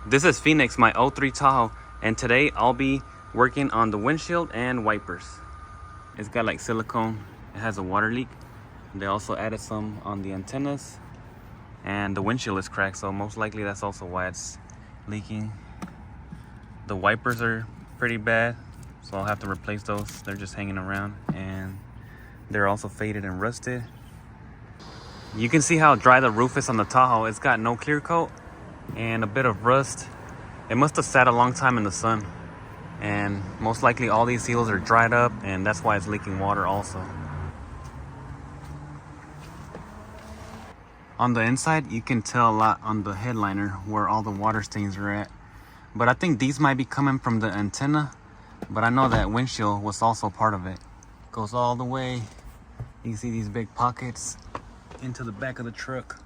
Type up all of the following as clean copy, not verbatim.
This is Phoenix, my 03 Tahoe, and today I'll be working on the windshield and wipers. It's got like silicone, it has a water leak. They also added some on the antennas, and the windshield is cracked, so most likely that's also why it's leaking. The wipers are pretty bad, so I'll have to replace those. They're just hanging around, and they're also faded and rusted. You can see how dry the roof is on the Tahoe. It's got no clear coat and a bit of rust. It must have sat a long time in the sun, and most likely all these seals are dried up, and that's why it's leaking water also. On the inside, you can tell a lot on the headliner where all the water stains are at, but I think these might be coming from the antenna, but I know that windshield was also part of it. Goes all the way. You can see these big pockets into the back of the truck.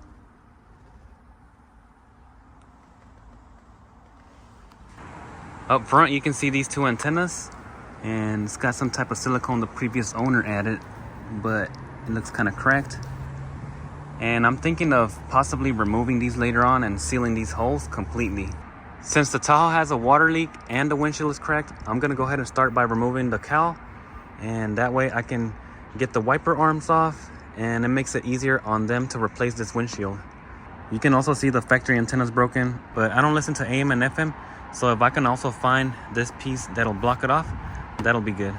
Up front, you can see these two antennas, and it's got some type of silicone the previous owner added, but it looks kind of cracked. And I'm thinking of possibly removing these later on and sealing these holes completely. Since the Tahoe has a water leak and the windshield is cracked, I'm gonna go ahead and start by removing the cowl, and that way I can get the wiper arms off, and it makes it easier on them to replace this windshield. You can also see the factory antennas broken, but I don't listen to AM and FM, so if I can also find this piece that'll block it off, that'll be good.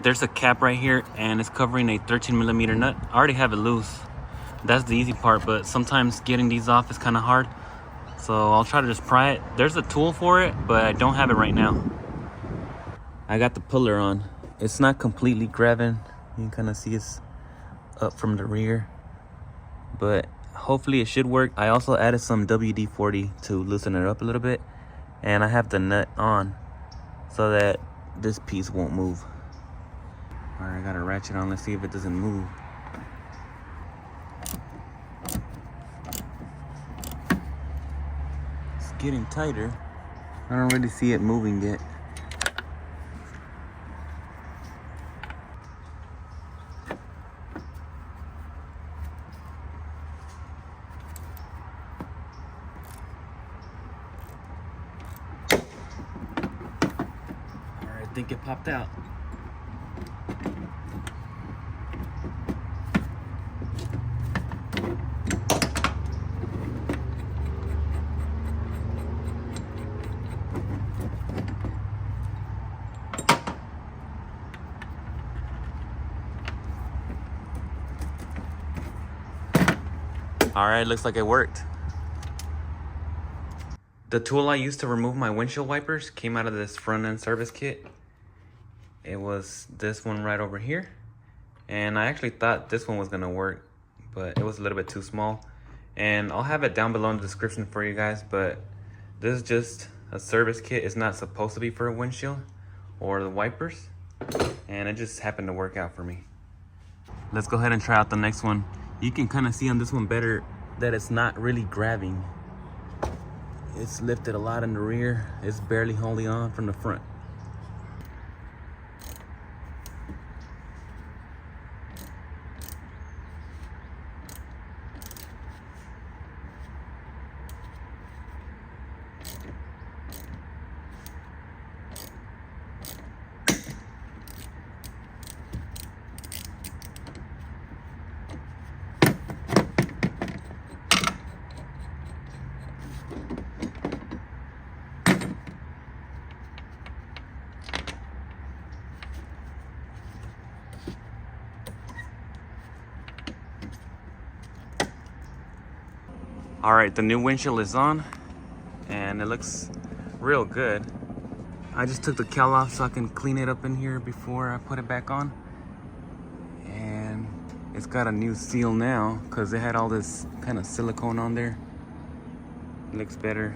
There's a cap right here, and it's covering a 13mm nut. I already have it loose. That's the easy part, but sometimes getting these off is kind of hard, so I'll try to just pry it. There's a tool for it, but I don't have it right now. I got the puller on. It's not completely grabbing. You can kind of see it's up from the rear, but hopefully it should work. I also added some WD-40 to loosen it up a little bit, and I have the nut on so that this piece won't move. All right, I got a ratchet on. Let's see if it doesn't move. It's getting tighter. I don't really see it moving yet. I think it popped out. All right, looks like it worked. The tool I used to remove my windshield wipers came out of this front end service kit. It was this one right over here, and I actually thought this one was gonna work, but it was a little bit too small, and I'll have it down below in the description for you guys. But this is just a service kit. It's not supposed to be for a windshield or the wipers, and it just happened to work out for me. Let's go ahead and try out the next one. You can kind of see on this one better that it's not really grabbing. It's lifted a lot in the rear. It's barely holding on from the front. All right, the new windshield is on, and it looks real good. I just took the cowl off so I can clean it up in here before I put it back on. And it's got a new seal now because it had all this kind of silicone on there. It looks better.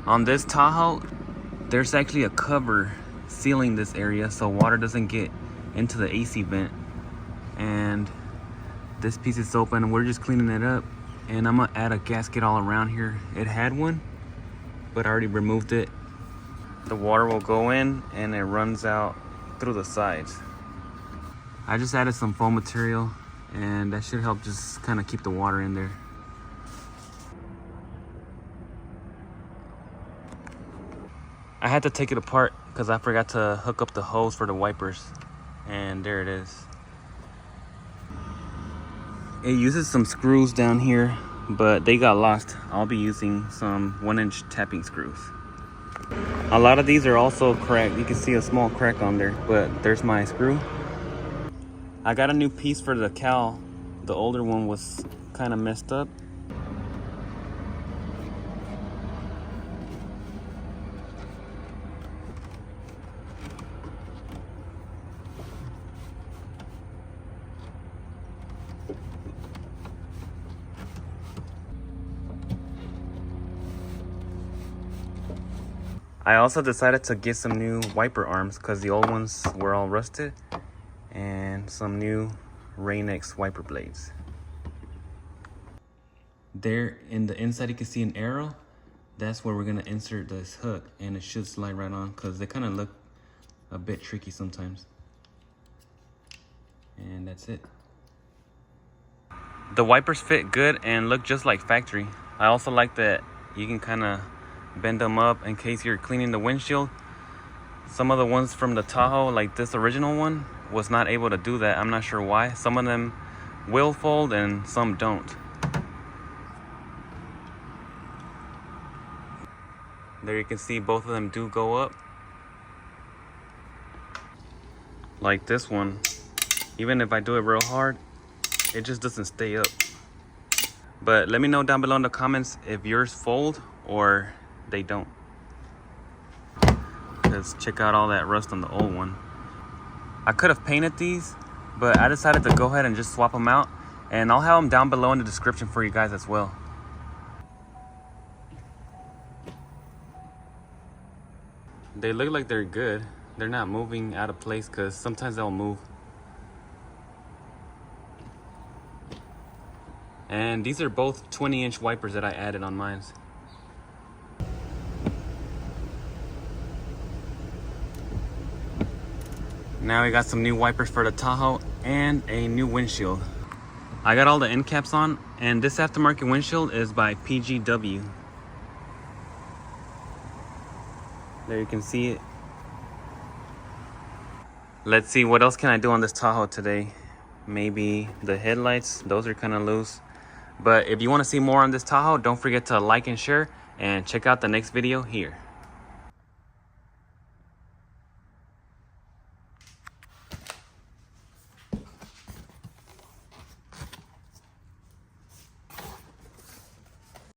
On this Tahoe, there's actually a cover sealing this area so water doesn't get into the AC vent. And this piece is open. We're just cleaning it up, and I'm gonna add a gasket all around here. It had one, but I already removed it. The water will go in and it runs out through the sides. I just added some foam material and that should help just kind of keep the water in there. I had to take it apart because I forgot to hook up the hose for the wipers, and there it is. It uses some screws down here, but they got lost. I'll be using some 1-inch tapping screws. A lot of these are also cracked. You can see a small crack on there, but there's my screw. I got a new piece for the cowl. The older one was kind of messed up. I also decided to get some new wiper arms because the old ones were all rusted, and some new Rain-X wiper blades. There in the inside you can see an arrow. That's where we're gonna insert this hook, and it should slide right on because they kind of look a bit tricky sometimes. And that's it. The wipers fit good and look just like factory. I also like that you can kind of bend them up in case you're cleaning the windshield. Some of the ones from the Tahoe, like this original one, was not able to do that. I'm not sure why. Some of them will fold and some don't. There you can see both of them do go up. Like this one, even if I do it real hard, it just doesn't stay up. But let me know down below in the comments if yours fold or they don't. Because check out all that rust on the old one. I could have painted these, but I decided to go ahead and just swap them out, and I'll have them down below in the description for you guys as well. They look like they're good. They're not moving out of place because sometimes they'll move. And these are both 20-inch wipers that I added on mine. Now we got some new wipers for the Tahoe and a new windshield. I got all the end caps on, and this aftermarket windshield is by PGW. There you can see it. Let's see, what else can I do on this Tahoe today? Maybe the headlights, those are kind of loose. But if you want to see more on this Tahoe, don't forget to like and share, and check out the next video here.